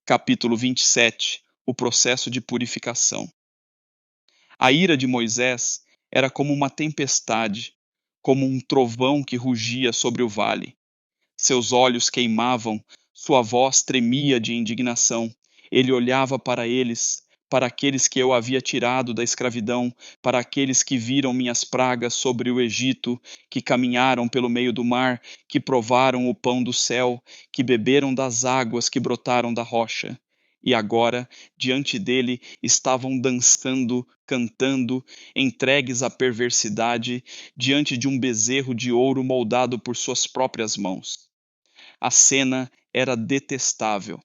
Capítulo 27. O processo de purificação. A ira de Moisés era como uma tempestade, como um trovão que rugia sobre o vale. Seus olhos queimavam, sua voz tremia de indignação. Ele olhava para eles, para aqueles que eu havia tirado da escravidão, para aqueles que viram minhas pragas sobre o Egito, que caminharam pelo meio do mar, que provaram o pão do céu, que beberam das águas que brotaram da rocha. E agora, diante dele, estavam dançando, cantando, entregues à perversidade, diante de um bezerro de ouro moldado por suas próprias mãos. A cena era detestável.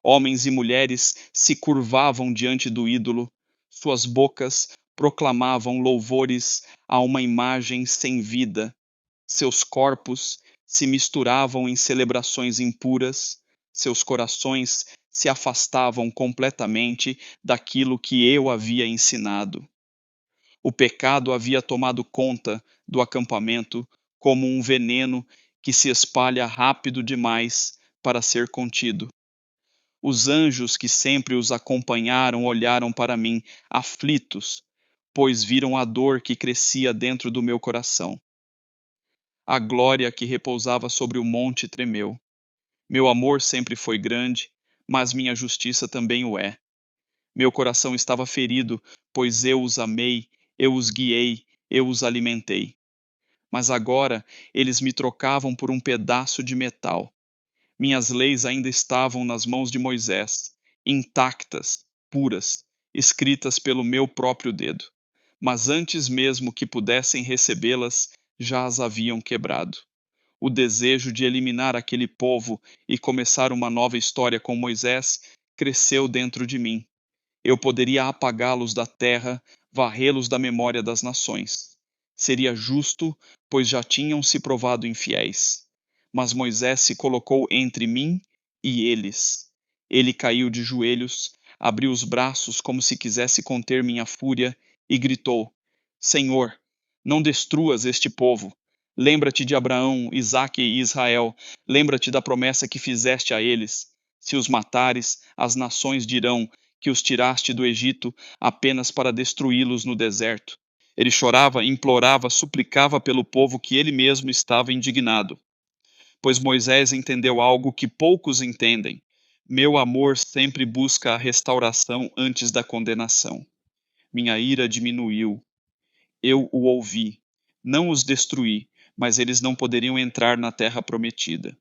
Homens e mulheres se curvavam diante do ídolo, suas bocas proclamavam louvores a uma imagem sem vida, seus corpos se misturavam em celebrações impuras, seus corações se afastavam completamente daquilo que eu havia ensinado. O pecado havia tomado conta do acampamento como um veneno que se espalha rápido demais para ser contido. Os anjos que sempre os acompanharam olharam para mim, aflitos, pois viram a dor que crescia dentro do meu coração. A glória que repousava sobre o monte tremeu. Meu amor sempre foi grande, mas minha justiça também o é. Meu coração estava ferido, pois eu os amei, eu os guiei, eu os alimentei. Mas agora eles me trocavam por um pedaço de metal. Minhas leis ainda estavam nas mãos de Moisés, intactas, puras, escritas pelo meu próprio dedo. Mas antes mesmo que pudessem recebê-las, já as haviam quebrado. O desejo de eliminar aquele povo e começar uma nova história com Moisés cresceu dentro de mim. Eu poderia apagá-los da terra, varrê-los da memória das nações. Seria justo, pois já tinham se provado infiéis. Mas Moisés se colocou entre mim e eles. Ele caiu de joelhos, abriu os braços como se quisesse conter minha fúria e gritou: Senhor, não destruas este povo. Lembra-te de Abraão, Isaque e Israel. Lembra-te da promessa que fizeste a eles. Se os matares, as nações dirão que os tiraste do Egito apenas para destruí-los no deserto. Ele chorava, implorava, suplicava pelo povo que ele mesmo estava indignado. Pois Moisés entendeu algo que poucos entendem. Meu amor sempre busca a restauração antes da condenação. Minha ira diminuiu. Eu o ouvi. Não os destruí, mas eles não poderiam entrar na terra prometida.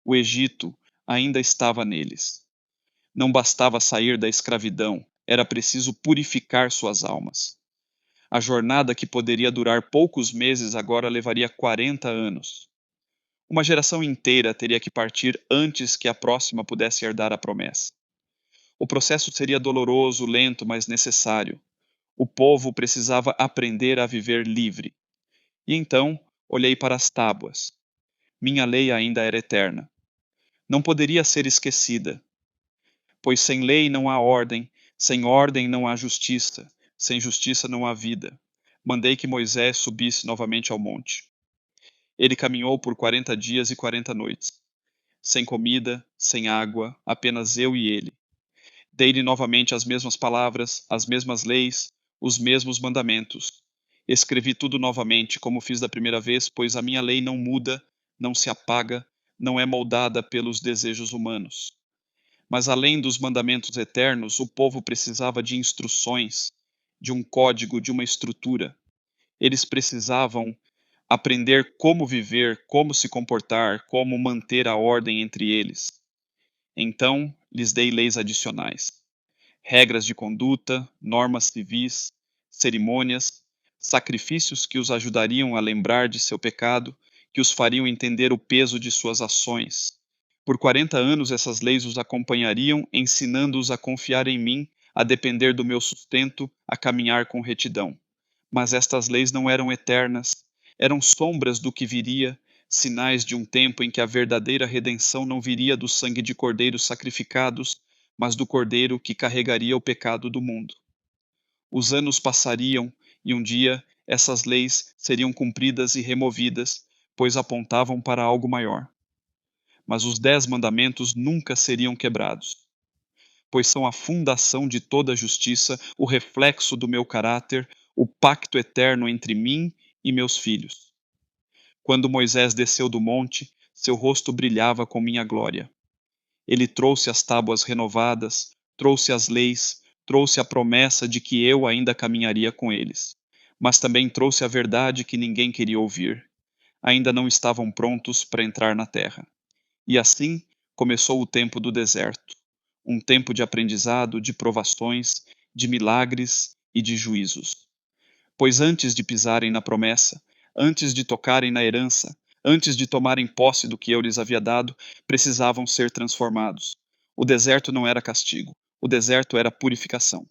O Egito ainda estava neles. Não bastava sair da escravidão, era preciso purificar suas almas. A jornada que poderia durar poucos meses agora levaria 40 anos. Uma geração inteira teria que partir antes que a próxima pudesse herdar a promessa. O processo seria doloroso, lento, mas necessário. O povo precisava aprender a viver livre. E então olhei para as tábuas. Minha lei ainda era eterna. Não poderia ser esquecida. Pois sem lei não há ordem, sem ordem não há justiça, sem justiça não há vida. Mandei que Moisés subisse novamente ao monte. Ele caminhou por 40 dias e 40 noites, sem comida, sem água, apenas eu e ele. Dei-lhe novamente as mesmas palavras, as mesmas leis, os mesmos mandamentos. Escrevi tudo novamente, como fiz da primeira vez, pois a minha lei não muda, não se apaga, não é moldada pelos desejos humanos. Mas além dos mandamentos eternos, o povo precisava de instruções, de um código, de uma estrutura. Eles precisavam aprender como viver, como se comportar, como manter a ordem entre eles. Então, lhes dei leis adicionais, regras de conduta, normas civis, cerimônias, sacrifícios que os ajudariam a lembrar de seu pecado, que os fariam entender o peso de suas ações. Por 40 anos essas leis os acompanhariam, ensinando-os a confiar em mim, a depender do meu sustento, a caminhar com retidão. Mas estas leis não eram eternas, eram sombras do que viria, sinais de um tempo em que a verdadeira redenção não viria do sangue de cordeiros sacrificados, mas do cordeiro que carregaria o pecado do mundo. Os anos passariam e um dia essas leis seriam cumpridas e removidas, pois apontavam para algo maior. mas os 10 mandamentos nunca seriam quebrados, pois são a fundação de toda a justiça, o reflexo do meu caráter, o pacto eterno entre mim e meus filhos. Quando Moisés desceu do monte, seu rosto brilhava com minha glória. Ele trouxe as tábuas renovadas, trouxe as leis, trouxe a promessa de que eu ainda caminharia com eles. Mas também trouxe a verdade que ninguém queria ouvir. Ainda não estavam prontos para entrar na terra. E assim começou o tempo do deserto, um tempo de aprendizado, de provações, de milagres e de juízos. Pois antes de pisarem na promessa, antes de tocarem na herança, antes de tomarem posse do que eu lhes havia dado, precisavam ser transformados. O deserto não era castigo, o deserto era purificação.